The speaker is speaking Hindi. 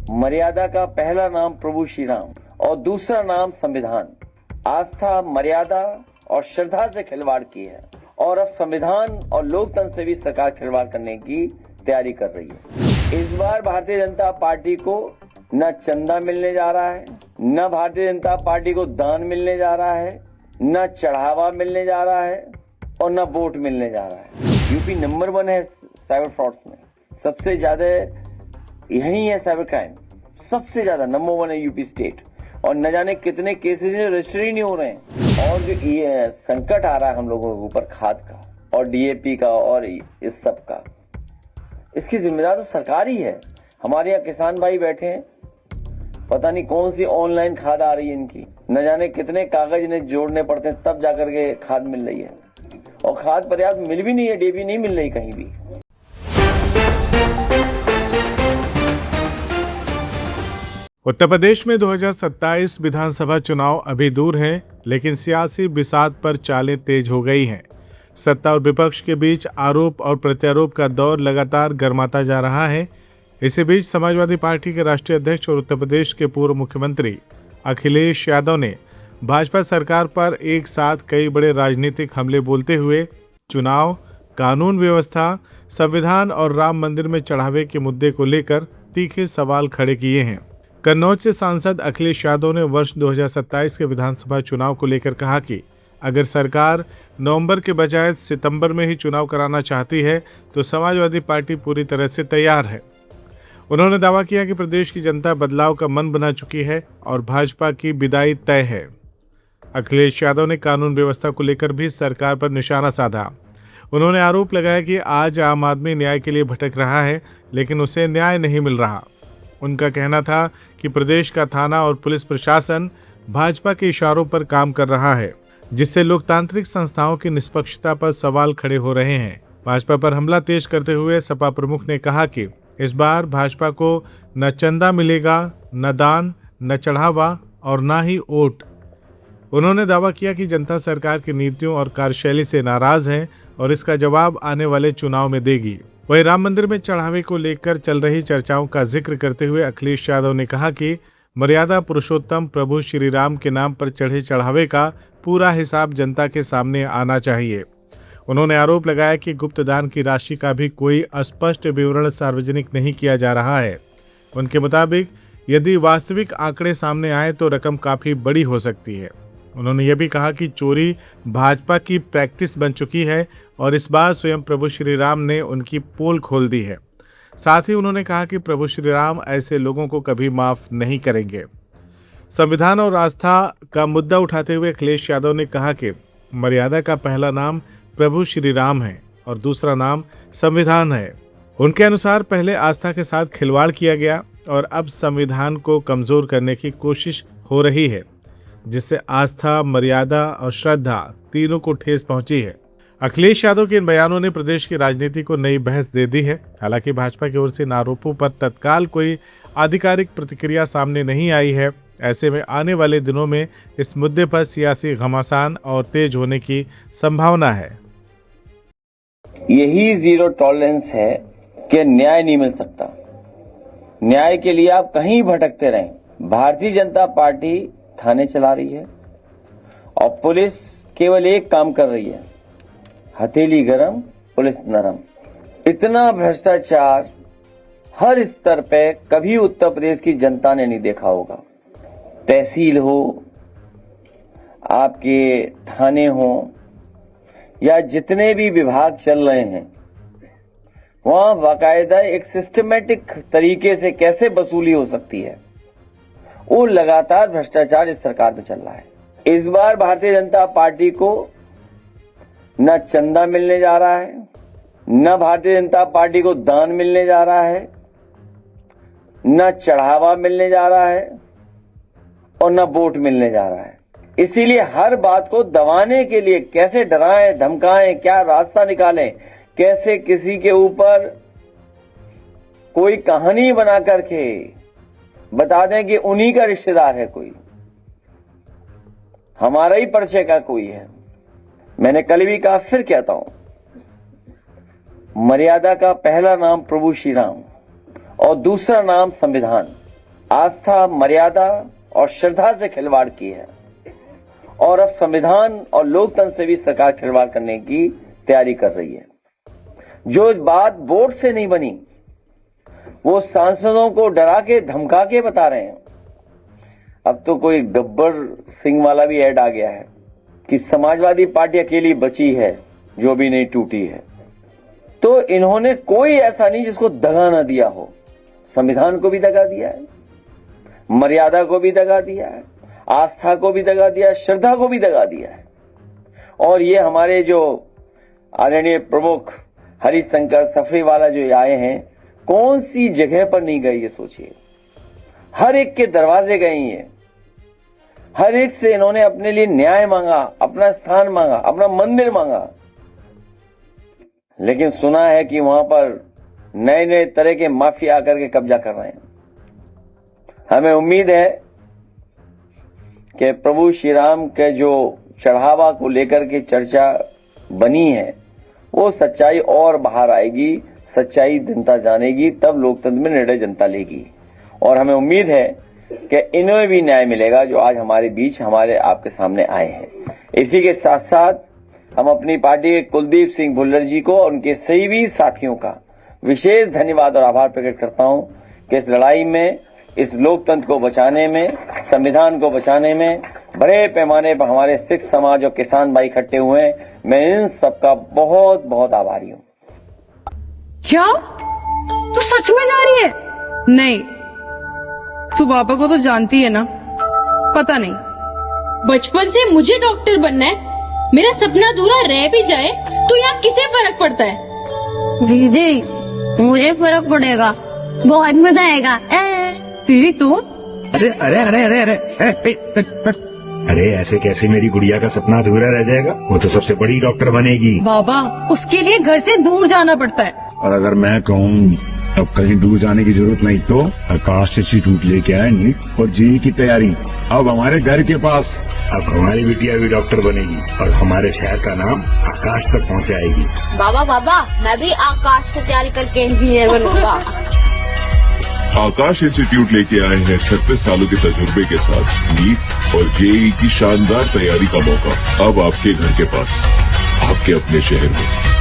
मर्यादा का पहला नाम प्रभु श्री राम और दूसरा नाम संविधान। आस्था, मर्यादा और श्रद्धा से खिलवाड़ की है और अब संविधान और लोकतंत्र से भी सरकार खिलवाड़ करने की तैयारी कर रही है। इस बार भारतीय जनता पार्टी को न चंदा मिलने जा रहा है, न भारतीय जनता पार्टी को दान मिलने जा रहा है, न चढ़ावा मिलने जा रहा है और न वोट मिलने जा रहा है। यूपी नंबर 1 है साइबर फ्रॉड्स में, सबसे ज्यादा यही है साइबर क्राइम, सबसे ज्यादा नंबर 1 है यूपी स्टेट। और न जाने कितने केसेस रजिस्टर ही नहीं हो रहे हैं। और जो ये संकट आ रहा है हम लोगों के ऊपर खाद का और डीएपी का और इस सब का, इसकी जिम्मेदार तो सरकार ही है। हमारे यहाँ किसान भाई बैठे हैं, पता नहीं कौन सी ऑनलाइन खाद आ रही है इनकी, न जाने कितने कागज इन्हें जोड़ने पड़ते हैं तब जाकर के खाद मिल रही है और खाद पर्याप्त मिल भी नहीं है, डीएपी नहीं मिल रही कहीं भी। उत्तर प्रदेश में 2027 विधानसभा चुनाव अभी दूर हैं, लेकिन सियासी बिसात पर चालें तेज हो गई हैं। सत्ता और विपक्ष के बीच आरोप और प्रत्यारोप का दौर लगातार गर्माता जा रहा है। इसी बीच समाजवादी पार्टी के राष्ट्रीय अध्यक्ष और उत्तर प्रदेश के पूर्व मुख्यमंत्री अखिलेश यादव ने भाजपा सरकार पर एक साथ कई बड़े राजनीतिक हमले बोलते हुए चुनाव, कानून व्यवस्था, संविधान और राम मंदिर में चढ़ावे के मुद्दे को लेकर तीखे सवाल खड़े किए हैं। कन्नौज से सांसद अखिलेश यादव ने वर्ष 2027 के विधानसभा चुनाव को लेकर कहा कि अगर सरकार नवंबर के बजाय सितंबर में ही चुनाव कराना चाहती है तो समाजवादी पार्टी पूरी तरह से तैयार है। उन्होंने दावा किया कि प्रदेश की जनता बदलाव का मन बना चुकी है और भाजपा की विदाई तय है। अखिलेश यादव ने कानून व्यवस्था को लेकर भी सरकार पर निशाना साधा। उन्होंने आरोप लगाया कि आज आम आदमी न्याय के लिए भटक रहा है, लेकिन उसे न्याय नहीं मिल रहा। उनका कहना था कि प्रदेश का थाना और पुलिस प्रशासन भाजपा के इशारों पर काम कर रहा है, जिससे लोकतांत्रिक संस्थाओं की निष्पक्षता पर सवाल खड़े हो रहे हैं। भाजपा पर हमला तेज करते हुए सपा प्रमुख ने कहा कि इस बार भाजपा को न चंदा मिलेगा, न दान, न चढ़ावा और न ही वोट। उन्होंने दावा किया कि जनता सरकार की नीतियों और कार्यशैली से नाराज है और इसका जवाब आने वाले चुनाव में देगी। वहीं राम मंदिर में चढ़ावे को लेकर चल रही चर्चाओं का जिक्र करते हुए अखिलेश यादव ने कहा कि मर्यादा पुरुषोत्तम प्रभु श्री राम के नाम पर चढ़े चढ़ावे का पूरा हिसाब जनता के सामने आना चाहिए। उन्होंने आरोप लगाया कि गुप्त दान की राशि का भी कोई स्पष्ट विवरण सार्वजनिक नहीं किया जा रहा है। उनके मुताबिक यदि वास्तविक आंकड़े सामने आए तो रकम काफ़ी बड़ी हो सकती है। उन्होंने यह भी कहा कि चोरी भाजपा की प्रैक्टिस बन चुकी है और इस बार स्वयं प्रभु श्री राम ने उनकी पोल खोल दी है। साथ ही उन्होंने कहा कि प्रभु श्री राम ऐसे लोगों को कभी माफ नहीं करेंगे। संविधान और आस्था का मुद्दा उठाते हुए अखिलेश यादव ने कहा कि मर्यादा का पहला नाम प्रभु श्री राम है और दूसरा नाम संविधान है। उनके अनुसार पहले आस्था के साथ खिलवाड़ किया गया और अब संविधान को कमजोर करने की कोशिश हो रही है, जिससे आस्था, मर्यादा और श्रद्धा तीनों को ठेस पहुंची है। अखिलेश यादव के इन बयानों ने प्रदेश की राजनीति को नई बहस दे दी है। हालांकि भाजपा की ओर से इन आरोपों पर तत्काल कोई आधिकारिक प्रतिक्रिया सामने नहीं आई है। ऐसे में आने वाले दिनों में इस मुद्दे पर सियासी घमासान और तेज होने की संभावना है। यही जीरो टॉलरेंस है कि न्याय नहीं मिल सकता। न्याय के लिए आप कहीं भटकते रहें। भारतीय जनता पार्टी थाने चला रही है और पुलिस केवल एक काम कर रही है, हथेली गरम पुलिस नरम। इतना भ्रष्टाचार हर स्तर पे कभी उत्तर प्रदेश की जनता ने नहीं देखा होगा। तहसील हो, आपके थाने हो या जितने भी विभाग चल रहे हैं, वहां बाकायदा एक सिस्टमेटिक तरीके से कैसे वसूली हो सकती है, वो लगातार भ्रष्टाचार इस सरकार में चल रहा है। इस बार भारतीय जनता पार्टी को न चंदा मिलने जा रहा है, न भारतीय जनता पार्टी को दान मिलने जा रहा है, न चढ़ावा मिलने जा रहा है और न वोट मिलने जा रहा है। इसीलिए हर बात को दबाने के लिए कैसे डराएं, धमकाएं, क्या रास्ता निकालें, कैसे किसी के ऊपर कोई कहानी बना करके बता दें कि उन्हीं का रिश्तेदार है कोई, हमारा ही परिचय का कोई है। मैंने कल भी कहा, फिर कहता हूं, मर्यादा का पहला नाम प्रभु श्री राम और दूसरा नाम संविधान। आस्था, मर्यादा और श्रद्धा से खिलवाड़ की है और अब संविधान और लोकतंत्र से भी सरकार खिलवाड़ करने की तैयारी कर रही है। जो बात वोट से नहीं बनी वो सांसदों को डरा के धमका के बता रहे हैं। अब तो कोई गब्बर सिंह वाला भी ऐड आ गया है कि समाजवादी पार्टी अकेली बची है जो भी नहीं टूटी है। तो इन्होंने कोई ऐसा नहीं जिसको दगा ना दिया हो। संविधान को भी दगा दिया है, मर्यादा को भी दगा दिया है, आस्था को भी दगा दिया है, श्रद्धा को भी दगा दिया है। और ये हमारे जो आदरणीय प्रमुख हरिशंकर सफरीवाला जो आए हैं, कौन सी जगह पर नहीं गए ये सोचिए। हर एक के दरवाजे गए ये, हर एक से इन्होंने अपने लिए न्याय मांगा, अपना स्थान मांगा, अपना मंदिर मांगा। लेकिन सुना है कि वहां पर नए नए तरह के माफिया आकर के कब्जा कर रहे हैं। हमें उम्मीद है कि प्रभु श्री राम के जो चढ़ावा को लेकर के चर्चा बनी है वो सच्चाई और बाहर आएगी, सच्चाई जनता जानेगी, तब लोकतंत्र में निर्णय जनता लेगी। और हमें उम्मीद है कि इन्हें भी न्याय मिलेगा जो आज हमारे बीच हमारे आपके सामने आए हैं। इसी के साथ साथ हम अपनी पार्टी के कुलदीप सिंह भुल्लर जी को और उनके सभी साथियों का विशेष धन्यवाद और आभार प्रकट करता हूं कि इस लड़ाई में, इस लोकतंत्र को बचाने में, संविधान को बचाने में बड़े पैमाने पर हमारे सिख समाज और किसान भाई इकट्ठे हुए हैं। मैं इन सबका बहुत बहुत आभारी हूं। क्या तू सच में जा रही है? नहीं, तू पापा को तो जानती है ना। पता नहीं, बचपन से मुझे डॉक्टर बनना है, मेरा सपना अधूरा रह भी जाए तो यहाँ किसे फर्क पड़ता है? दीदी मुझे फर्क पड़ेगा, बहुत मजा आएगा। तेरी तो अरे अरे अरे अरे अरे अरे ऐसे कैसे मेरी गुड़िया का सपना अधूरा रह जाएगा? वो तो सबसे बड़ी डॉक्टर बनेगी। बाबा, उसके लिए घर से दूर जाना पड़ता है। और अगर मैं कहूँ अब कहीं दूर जाने की जरूरत नहीं तो आकाश इंस्टीट्यूट लेके आए नीट और जेईई की तैयारी अब हमारे घर के पास। अब हमारी बिटिया भी डॉक्टर बनेगी और हमारे शहर का नाम आकाश तक पहुंचाएगी। बाबा मैं भी आकाश से तैयारी करके इंजीनियर बनूंगा। आकाश इंस्टीट्यूट लेके आए हैं 36 सालों के तजुर्बे के साथ नीट और जेईई की शानदार तैयारी का मौका अब आपके घर के पास, आपके अपने शहर में।